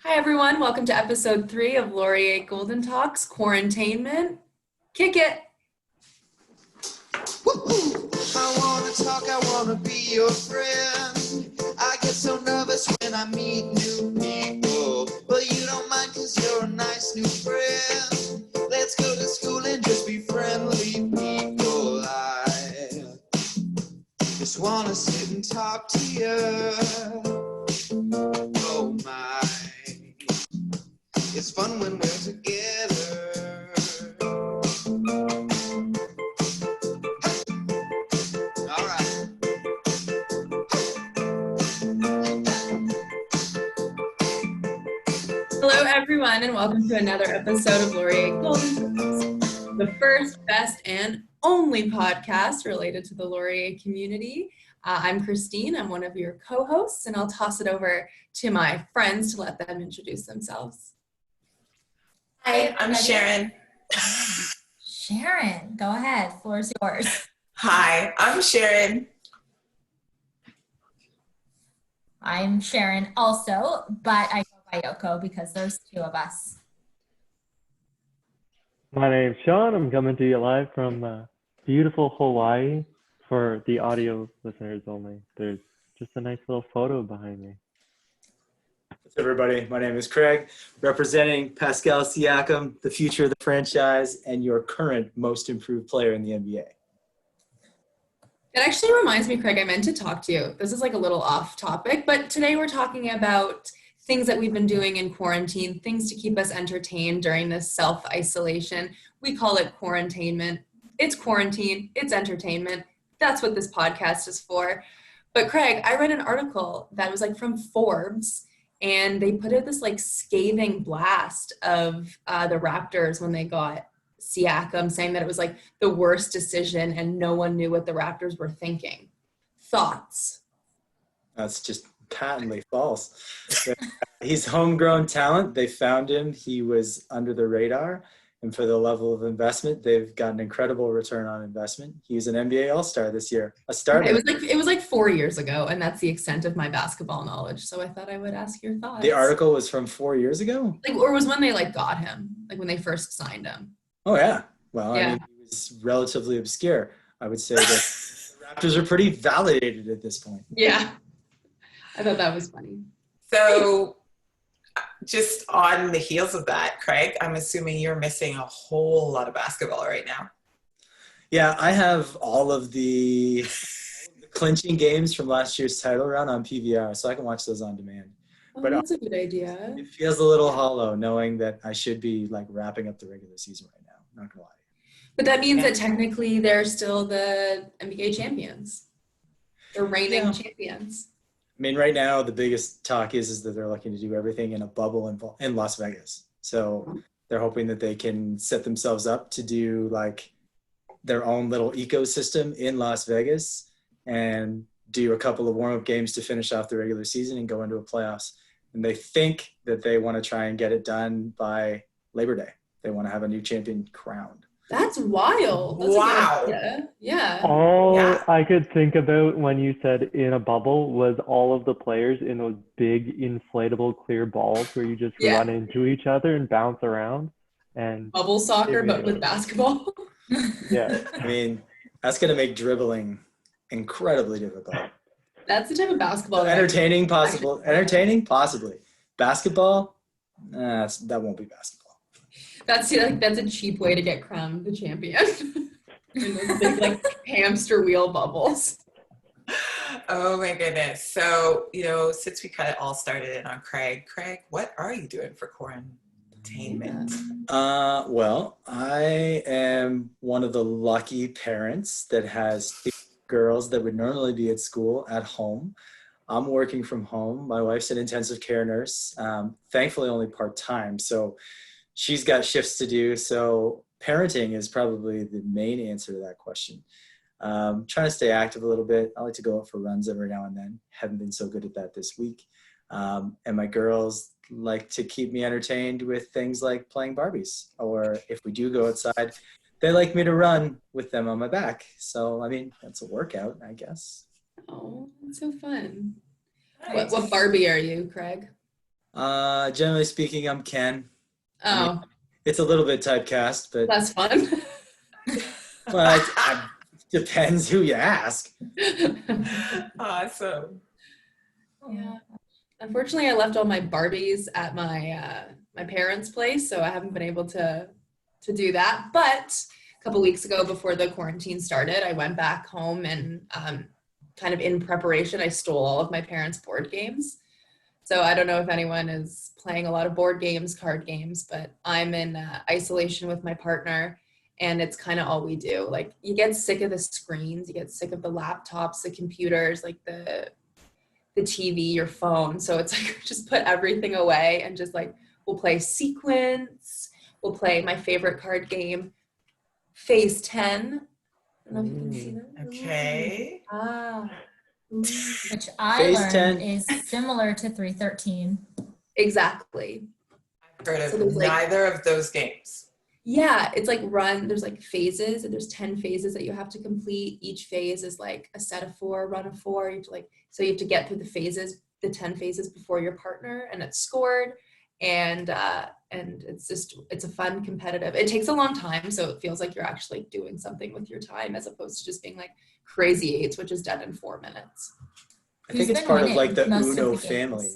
Hi, everyone. Welcome to episode 3 of Laurier Golden Talks, Quarantainment. Kick it. I wanna talk, I wanna be your friend. I get so nervous when I meet new people, but you don't mind cause you're a nice new friend. Let's go to school and just be friendly people. I just wanna sit and talk to you. Oh my, it's fun when we're together. All right. Hello, everyone, and welcome to another episode of Laurier Golden Talks, the first, best, and only podcast related to the Laurier community. I'm Christine. I'm one of your co-hosts, and I'll toss it over to my friends to let them introduce themselves. Hi, I'm Sharon. Sharon, go ahead. Floor is yours. Hi, I'm Sharon. I'm Sharon also, but I go by Yoko because there's two of us. My name's Sean. I'm coming to you live from beautiful Hawaii. For the audio listeners only, there's just a nice little photo behind me. What's up, everybody? My name is Craig, representing Pascal Siakam, the future of the franchise, and your current most improved player in the NBA. It actually reminds me, Craig, I meant to talk to you. This is like a little off topic, but today we're talking about things that we've been doing in quarantine, things to keep us entertained during this self-isolation. We call it quarantainment. It's quarantine, it's entertainment. That's what this podcast is for. But Craig, I read an article that was like from Forbes, and they put out this like scathing blast of the Raptors when they got Siakam, saying that it was like the worst decision and no one knew what the Raptors were thinking. Thoughts? That's just patently false. He's homegrown talent. They found him. He was under the radar. And for the level of investment, they've got an incredible return on investment. He's an NBA All-Star this year. A starter. It was like 4 years ago, and that's the extent of my basketball knowledge. So I thought I would ask your thoughts. The article was from 4 years ago? Or was when they like got him, like when they first signed him. Oh, yeah. Well, Yeah. I mean, he was relatively obscure. I would say that the Raptors are pretty validated at this point. Yeah. I thought that was funny. So, just on the heels of that, Craig, I'm assuming you're missing a whole lot of basketball right now. Yeah, I have all of the clinching games from last year's title run on PVR, so I can watch those on demand. Oh, But that's a good idea. it feels a little hollow knowing that I should be like wrapping up the regular season right now. Not gonna lie. But that means that technically they're still the NBA champions. They're reigning champions. I mean, right now the biggest talk is that they're looking to do everything in a bubble in Las Vegas. So they're hoping that they can set themselves up to do like their own little ecosystem in Las Vegas and do a couple of warm-up games to finish off the regular season and go into a playoffs. And they think that they want to try and get it done by Labor Day. They want to have a new champion crowned. That's wild. That's Wow. A good idea. Yeah. All Yeah. I could think about when you said in a bubble was all of the players in those big inflatable clear balls where you just run into each other and bounce around. And Bubble soccer, but with basketball. yeah, I mean, that's going to make dribbling incredibly difficult. That's the type of basketball. that- Entertaining, possibly. Basketball, that won't be basketball. That's a cheap way to get crowned the champion. In those big like hamster wheel bubbles. Oh my goodness. So, since we kind of all started in on Craig, what are you doing for quarantainment? Well, I am one of the lucky parents that has 2 girls that would normally be at school at home. I'm working from home. My wife's an intensive care nurse, thankfully only part-time. So she's got shifts to do. So parenting is probably the main answer to that question. Trying to stay active a little bit. I like to go out for runs every now and then. Haven't been so good at that this week. And my girls like to keep me entertained with things like playing Barbies. Or if we do go outside, they like me to run with them on my back. So, I mean, that's a workout, I guess. Oh, that's so fun. Nice. What Barbie are you, Craig? Generally speaking, I'm Ken. Oh, It's a little bit typecast, that's fun. but depends who you ask. Awesome. Yeah. Unfortunately, I left all my Barbies at my parents' place, so I haven't been able to do that. But a couple weeks ago, before the quarantine started, I went back home and kind of in preparation, I stole all of my parents' board games. So I don't know if anyone is playing a lot of board games, card games, but I'm in isolation with my partner, and it's kind of all we do. Like, you get sick of the screens, you get sick of the laptops, the computers, like the TV, your phone. So it's like just put everything away and just like we'll play Sequence. We'll play my favorite card game, Phase 10. I don't know if you can see that. Okay. Ah. Which I Phase learned 10. is similar to 313. Exactly. I've heard So of there's, like- neither of those games. Yeah, it's like there's like phases, and there's 10 phases that you have to complete. Each phase is like a set of 4, run of 4. So you have to get through the phases, the 10 phases before your partner, and it's scored. And it's a fun competitive. It takes a long time, so it feels like you're actually doing something with your time as opposed to just being like Crazy Eights, which is done in 4 minutes. I think it's been part of winning like the most of Uno the games? family.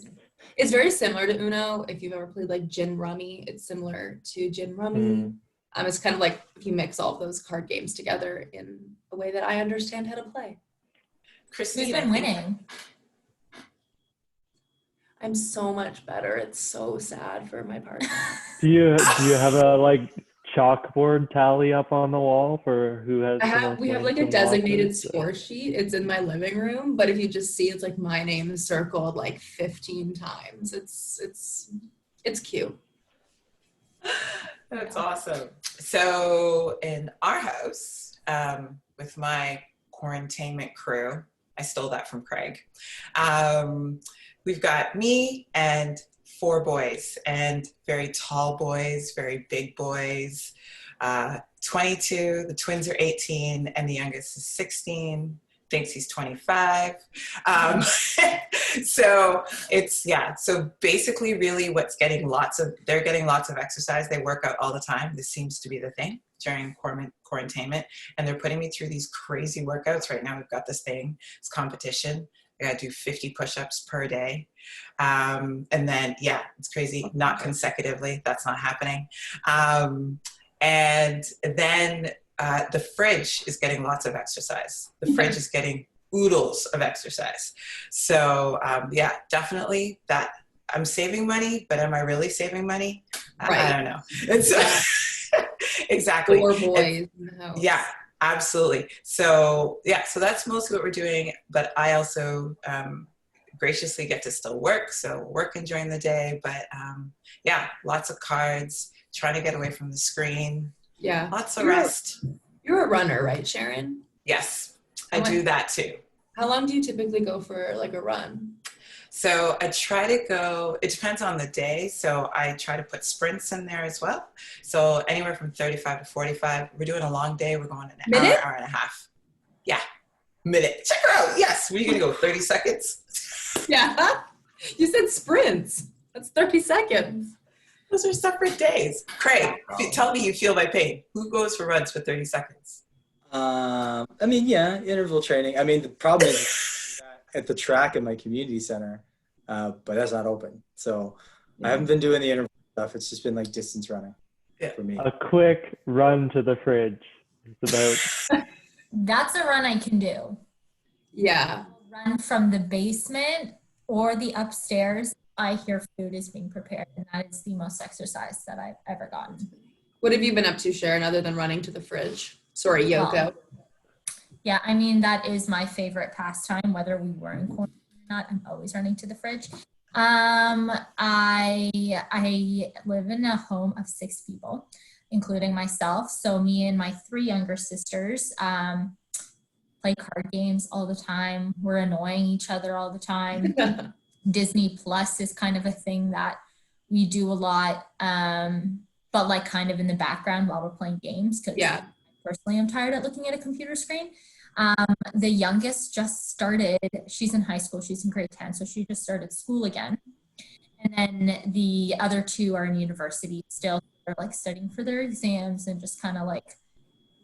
It's very similar to Uno. If you've ever played like Gin Rummy, it's similar to Gin Rummy. Mm. It's kind of like if you mix all of those card games together in a way that I understand how to play. Christine, Who's I been think- winning? I'm so much better. It's so sad for my partner. Do you have a like chalkboard tally up on the wall for who has the most We have wins like a and designated losses? score sheet. It's in my living room, but if you just see, it's like my name is circled like 15 times. It's cute. That's awesome. So in our house, with my Quarantainment crew, I stole that from Craig. We've got me and 4 boys, and very tall boys, very big boys. 22, the twins are 18, and the youngest is 16. Thinks he's 25. So it's, yeah. So basically really they're getting lots of exercise. They work out all the time. This seems to be the thing during quarantainment. And they're putting me through these crazy workouts. Right now we've got this thing, it's competition. I gotta do 50 push-ups per day. And then, yeah, it's crazy. Not consecutively, that's not happening. And then the fridge is getting lots of exercise. The fridge is getting oodles of exercise. So yeah, definitely that. I'm saving money, but am I really saving money? Right. I don't know. It's exactly. 4 boys in the house. Yeah, absolutely. So yeah, so that's mostly what we're doing. But I also graciously get to still work. So working during the day, but yeah, lots of cards, trying to get away from the screen. Yeah. Lots of rest. You're a runner, right, Sharon? Yes, I do that too. How long do you typically go for like a run? So I try to go, it depends on the day. So I try to put sprints in there as well. So anywhere from 35 to 45. We're doing a long day. We're going an Minute? hour and a half. Yeah. Minute. Check her out. Yes. We're going to go 30 seconds. Yeah. You said sprints. That's 30 seconds. Those are separate days. Craig, tell me you feel my pain. Who goes for runs for 30 seconds? I mean, yeah, interval training. I mean, the problem is at the track at my community center, but that's not open. So I haven't been doing the interval stuff. It's just been like distance running for me. A quick run to the fridge. It's about That's a run I can do. Yeah. Run from the basement or the upstairs. I hear food is being prepared, and that is the most exercise that I've ever gotten. What have you been up to, Sharon, other than running to the fridge? Sorry, Yoko. Well, yeah, I mean, that is my favorite pastime, whether we were in quarantine or not. I'm always running to the fridge. I live in a home of 6 people, including myself. So me and my 3 younger sisters play card games all the time. We're annoying each other all the time. Disney Plus is kind of a thing that we do a lot, but like kind of in the background while we're playing games. Because Yeah. personally, I'm tired of looking at a computer screen. The youngest just started, she's in high school, she's in grade 10, so she just started school again. And then the other two are in university still. They're like studying for their exams and just kind of like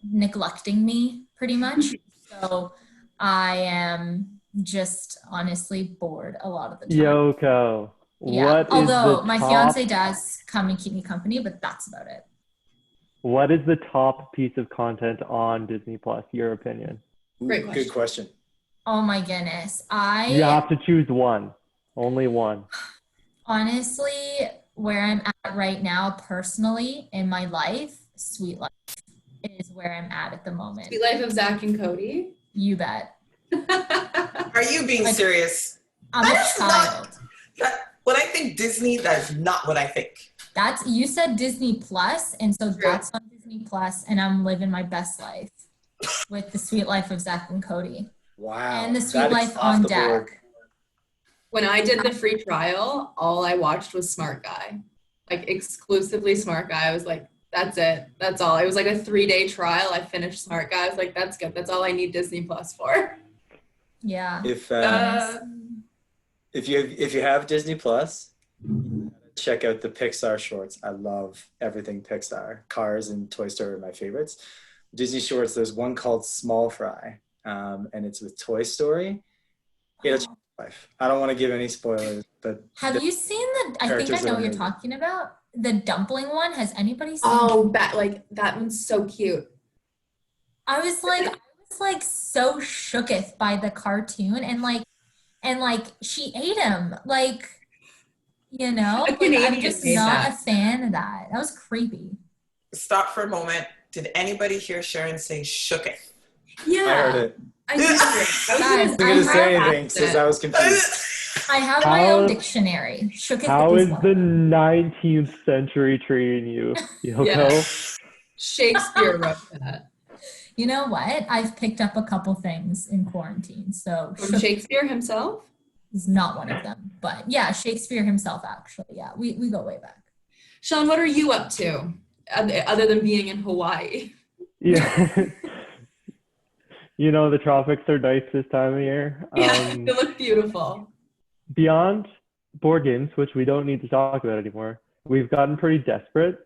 neglecting me pretty much. So I am just honestly bored a lot of the time. Yoko, Yeah. what is Although the my top, fiance does come and keep me company, but that's about it. what is the top piece of content on Disney Plus, your opinion? Great Good question. Oh my goodness. You have to choose one. Only one. Honestly, where I'm at right now personally in my life, Sweet Life is where I'm at the moment. Sweet Life of Zach and Cody. You bet. Are you being serious? I'm a child. When I think Disney, that's not what I think. You said Disney Plus, and so that's on Disney Plus, and I'm living my best life with the Sweet Life of Zach and Cody. Wow. And the Sweet Life on Deck. When I did the free trial, all I watched was Smart Guy, like exclusively Smart Guy. I was like, that's it. That's all. It was like a 3-day trial. I finished Smart Guy. I was like, that's good. That's all I need Disney Plus for. Yeah. If you have Disney Plus, check out the Pixar shorts. I love everything Pixar. Cars and Toy Story are my favorites. Disney shorts, there's one called Small Fry, and it's with Toy Story. It'll change your life. I don't want to give any spoilers, but have you seen I think I know what you're talking about. The dumpling one. Has anybody seen that one's so cute. I was like so shooketh by the cartoon and like she ate him. Like, you know, I'm just not a fan of that. That was creepy. Stop for a moment. Did anybody hear Sharon say shooketh? Yeah. I heard it. I did. I wasn't going to say anything since I was confused. I have my own dictionary. Shooketh. How is the 19th century treating you, Yoko? Yeah. Shakespeare wrote that. You know what? I've picked up a couple things in quarantine. So from Shakespeare himself? Is not one of them. But yeah, Shakespeare himself, actually. Yeah, we go way back. Sean, what are you up to other than being in Hawaii? Yeah. You know, the tropics are nice this time of year. Yeah, they look beautiful. Beyond board games, which we don't need to talk about anymore, we've gotten pretty desperate.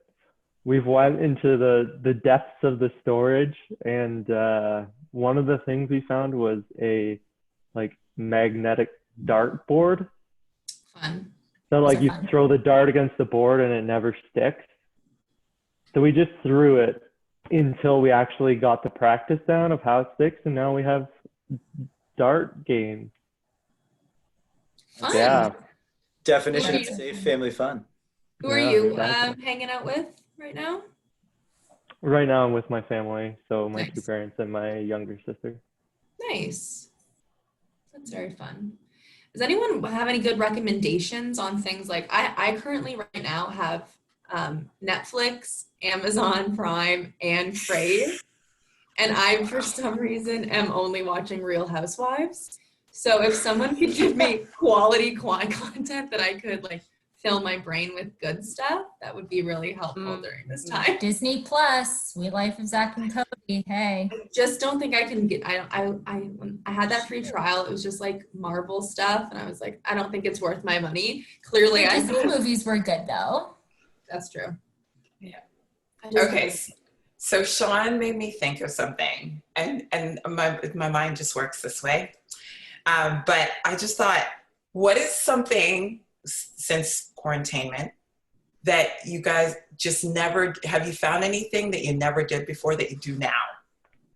We've went into the depths of the storage, and one of the things we found was a magnetic dart board. Fun. So you throw the dart against the board and it never sticks. So we just threw it until we actually got the practice down of how it sticks, and now we have dart games. Fun. Yeah. Definition of safe family fun. Who are you hanging out with right now? Right now I'm with my family, so my Nice. 2 parents and my younger sister. Nice. That's very fun. Does anyone have any good recommendations on things I currently right now have Netflix, Amazon Prime, and Crave, and I for some reason am only watching Real Housewives. So if someone could give me quality content that I could fill my brain with good stuff, that would be really helpful during this time. Disney Plus, Sweet Life of Zach and Cody. Hey. I just don't think I can get. When I had that free trial, it was just Marvel stuff, and I was like, I don't think it's worth my money. Clearly, the Disney movies were good though. That's true. Yeah. Okay. So Sean made me think of something, and my mind just works this way. But I just thought, what is something since Quarantainment that you guys just never, have you found anything that you never did before that you do now?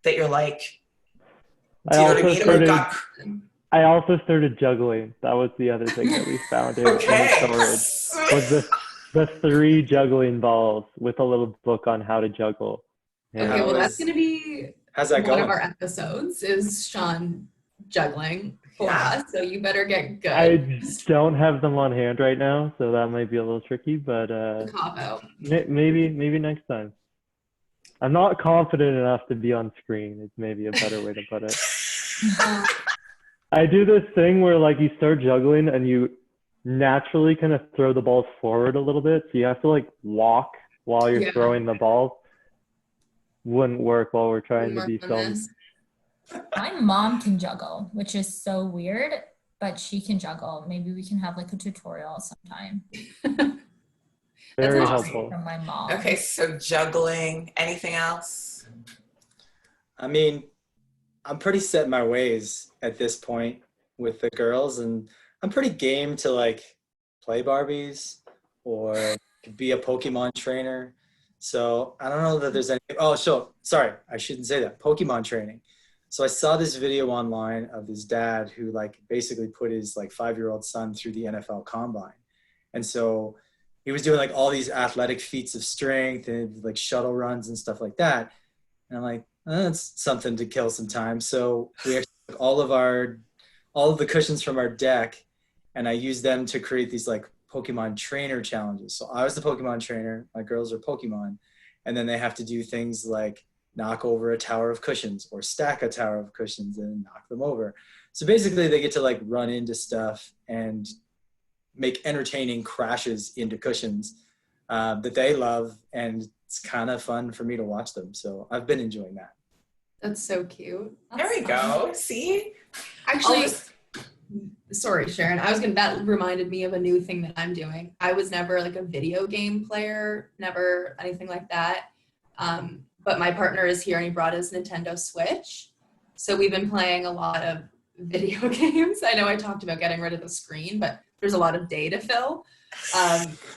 That you're like, do you know what I mean? I also started juggling. That was the other thing that we found in storage. Was the 3 juggling balls with a little book on how to juggle. Okay, well that's going to be how's that one going? of our episodes is Sean juggling for us, so you better get good. I don't have them on hand right now, so that might be a little tricky, but cop out. maybe next time. I'm not confident enough to be on screen. It's maybe a better way to put it. I do this thing where you start juggling and you naturally kind of throw the balls forward a little bit, so you have to walk while you're throwing the balls. Wouldn't work while we're trying to be filmed. My mom can juggle, which is so weird, but she can juggle. Maybe we can have like a tutorial sometime Very That's helpful. from my mom. Okay, so juggling. Anything else? I mean, I'm pretty set in my ways at this point with the girls, and I'm pretty game to like play Barbies or be a Pokemon trainer. So I don't know that there's any. Oh, so sorry, I shouldn't say that. Pokemon training. So I saw this video online of this dad who like basically put his like 5-year-old son through the NFL combine. And so he was doing like all these athletic feats of strength and like shuttle runs and stuff like that. And I'm like, that's something to kill some time. So we actually took all of the cushions from our deck, and I used them to create these like Pokemon trainer challenges. So I was the Pokemon trainer, my girls are Pokemon, and then they have to do things like knock over a tower of cushions or stack a tower of cushions and knock them over. So basically they get to like run into stuff and make entertaining crashes into cushions that they love, and it's kind of fun for me to watch them. So I've been enjoying that. That's so cute. There we go. See? Actually, sorry, Sharon. That reminded me of a new thing that I'm doing. I was never like a video game player, never anything like that. But my partner is here and he brought his Nintendo Switch. So we've been playing a lot of video games. I know I talked about getting rid of the screen, but there's a lot of day to fill.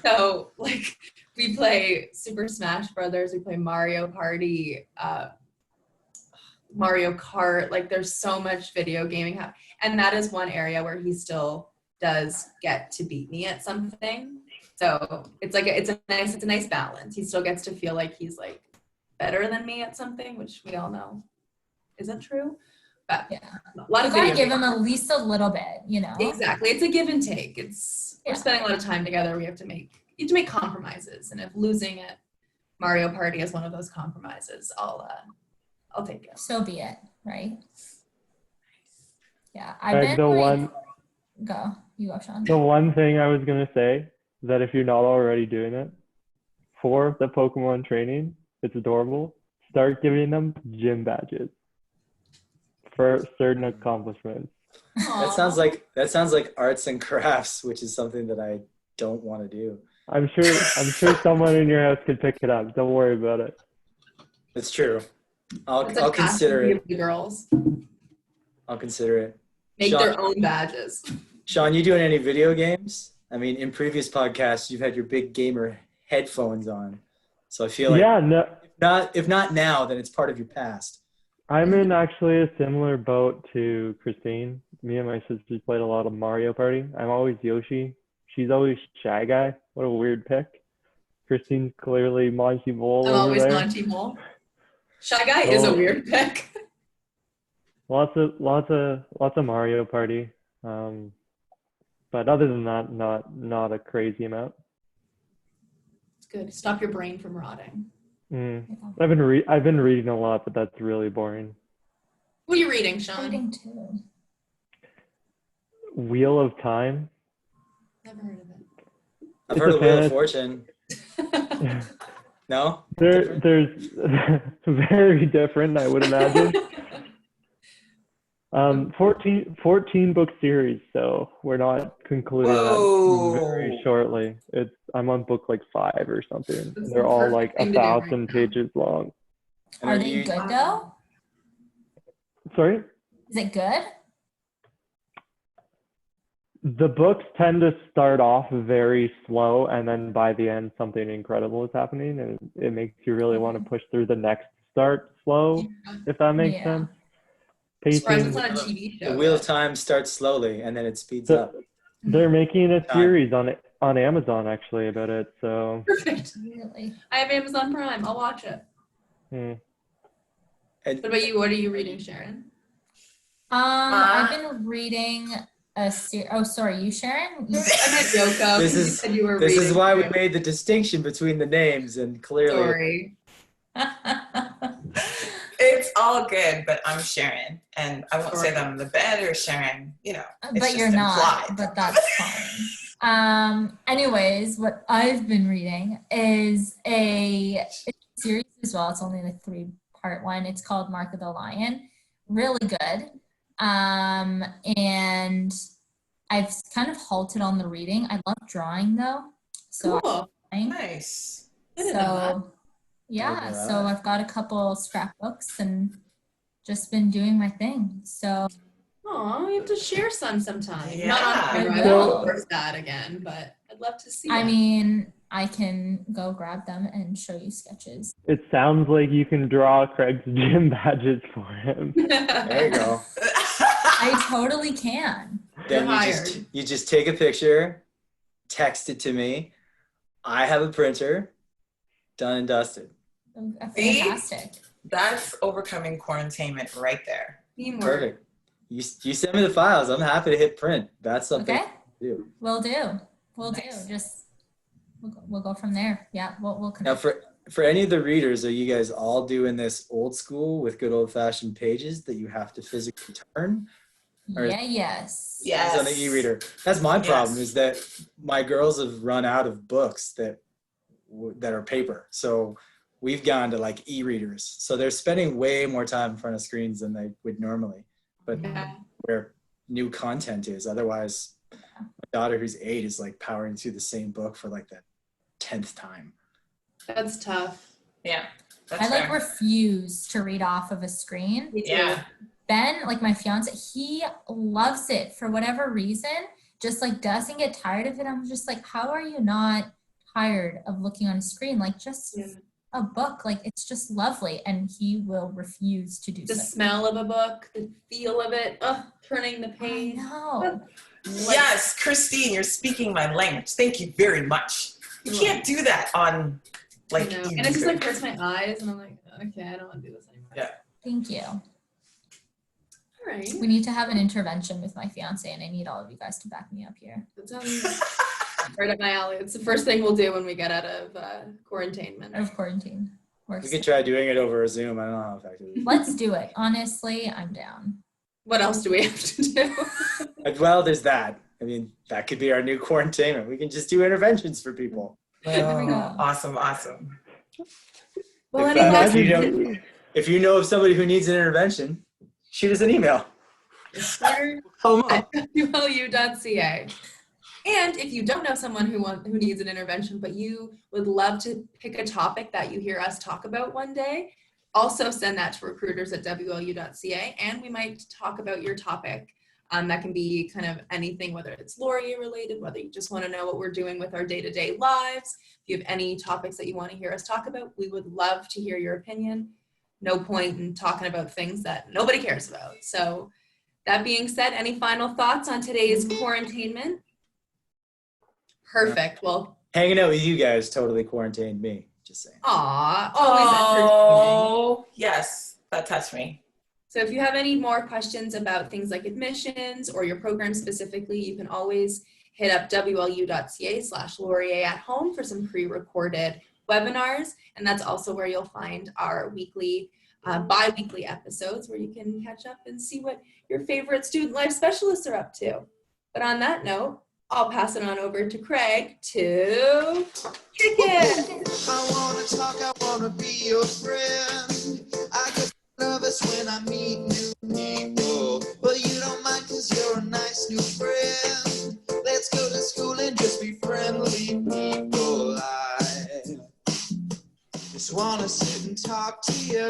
So like we play Super Smash Brothers, we play Mario Party, Mario Kart, like there's so much video gaming and that is one area where he still does get to beat me at something. So it's like it's a nice balance. He still gets to feel like he's like better than me at something, which we all know isn't true. But Yeah, a lot you of gotta video give games. him at least a little bit, you know. Exactly, it's a give and take. We're Yeah. spending a lot of time together. You have to make compromises, and if losing at Mario Party is one of those compromises, I'll take it. So be it, right? Yeah, Greg, the one You go, Sean. the one thing I was gonna say is that if you're not already doing it for the Pokemon training, it's adorable. Start giving them gym badges for certain accomplishments. That sounds like arts and crafts, which is something that I don't want to do. I'm sure someone in your house could pick it up. Don't worry about it. It's true. I'll It's a consider task to it. give the girls I'll consider it. make Sean- their own badges. Sean, you doing any video games? I mean, in previous podcasts, you've had your big gamer headphones on, so I feel like Yeah, no, if not now, then it's part of your past. I'm in actually a similar boat to Christine. Me and my sisters played a lot of Mario Party. I'm always Yoshi. She's always Shy Guy. What a weird pick. Christine's clearly Monty Mole I'm over always there. Monty Mole. Shy Guy is a Oh. weird pick. Lots of Mario Party. But other than that, not a crazy amount. It's good. Stop your brain from rotting. Mm. Yeah. I've been reading a lot, but that's really boring. What are you reading, Sean? Reading too. Wheel of Time. Never heard of it. I've It's heard a of Wheel of fantasy- Fortune. No? There's very different, I would imagine. 14 book series, so we're not concluding Whoa. that very shortly. I'm on book like 5 or something. That's They're the all perfect like thing to do right 1,000 now. pages long. And Are are they you- good though? Sorry? Is it good? The books tend to start off very slow, and then by the end, something incredible is happening, and it makes you really want to push through the next start slow, if that makes Yeah. sense. Surprised it's Pacing. not a TV show. The Wheel of yet. Time starts slowly and then it speeds The- up. They're making a Time. series on Amazon actually about it, so Perfect. Really? I have Amazon Prime. I'll watch it. And What about you? What are you reading, Sharon? I've been reading a series. Oh, sorry, you, Sharon? I meant Yoko. This You is- said you were this is reading why we too. made the distinction between the names, and clearly Sorry. It's all good, but I'm Sharon, and I won't say Sorry. that I'm the better Sharon. You know, it's But just you're not. implied. But that's fine. Anyways, what I've been reading is a series as well. It's only the 3-part one. It's called Mark of the Lion. Really good. And I've kind of halted on the reading. I love drawing though. So Cool. Nice. I didn't know So yeah, Alright. so I've got a couple scrapbooks and just been doing my thing. So Aw, you have to share some sometime. Yeah. Not on I camera. will. I'll post that again, but I'd love to see I that. mean, I can go grab them and show you sketches. It sounds like you can draw Craig's gym badges for him. There you go. I totally can. Then You're you just take a picture, text it to me. I have a printer, done and dusted. See? Fantastic. That's overcoming quarantainment right there. Teamwork. Perfect. You send me the files. I'm happy to hit print. That's something Okay, to do. we'll do. We'll Nice. do. Just we'll go from there. Yeah, we'll Now, connect. for any of the readers, are you guys all doing this old school with good old fashioned pages that you have to physically turn? or- Yes. Yes. On the e-reader. That's my problem. Yes. Is that my girls have run out of books that are paper. So we've gone to like e-readers. So they're spending way more time in front of screens than they would normally. But Yeah. where new content is, otherwise, my daughter who's 8 is like powering through the same book for like the 10th time. That's tough. Yeah. That's I like fair. refuse to read off of a screen. Me too. Yeah. Ben, like my fiance, he loves it for whatever reason, just like doesn't get tired of it. I'm just like, how are you not tired of looking on a screen? Like just Yeah. a book, like it's just lovely. And he will refuse to do The so. smell of a book, the feel of it, turning the I page. know. Yes, Christine, you're speaking my language. Thank you very much. You can't do that on like I know. e-reader. And it just like hurts my eyes, and I'm like, okay, I don't want to do this anymore. Yeah. Thank you. All right. We need to have an intervention with my fiance, and I need all of you guys to back me up here. That sounds right up my alley. It's the first thing we'll do when we get out of quarantainment. Of quarantine. We Works. could try doing it over a Zoom. I don't know how effective it is. Let's do it. Honestly, I'm down. What else do we have to do? Well, there's that. I mean, that could be our new quarantainment. We can just do interventions for people. There we go. Awesome, awesome. Well, If, anyway, if, you know, if you know of somebody who needs an intervention, shoot us an email. at WLU.ca. And if you don't know someone who needs an intervention, but you would love to pick a topic that you hear us talk about one day, also send that to recruiters@WLU.ca, and we might talk about your topic. That can be kind of anything, whether it's Laurier related, whether you just want to know what we're doing with our day-to-day lives. If you have any topics that you want to hear us talk about, we would love to hear your opinion. No point in talking about things that nobody cares about. So that being said, any final thoughts on today's quarantainment? Perfect. Well, Hanging out with you guys totally quarantined me. Just saying. always entertaining. Oh, yes, that touched me. So if you have any more questions about things like admissions or your program specifically, you can always hit up WLU.ca/Laurier@home for some pre-recorded webinars. And that's also where you'll find our weekly, bi-weekly episodes where you can catch up and see what your favorite student life specialists are up to. But on that note, I'll pass it on over to Craig to kick it. I wanna talk, I wanna be your friend. I get nervous when I meet new people, but you don't mind cause you're a nice new friend. Let's go to school and just be friendly people. I just wanna sit and talk to you.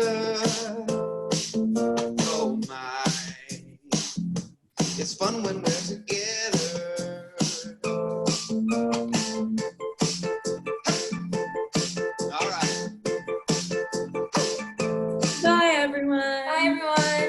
Oh my, it's fun when we're together. All right. Bye, everyone. Bye, everyone.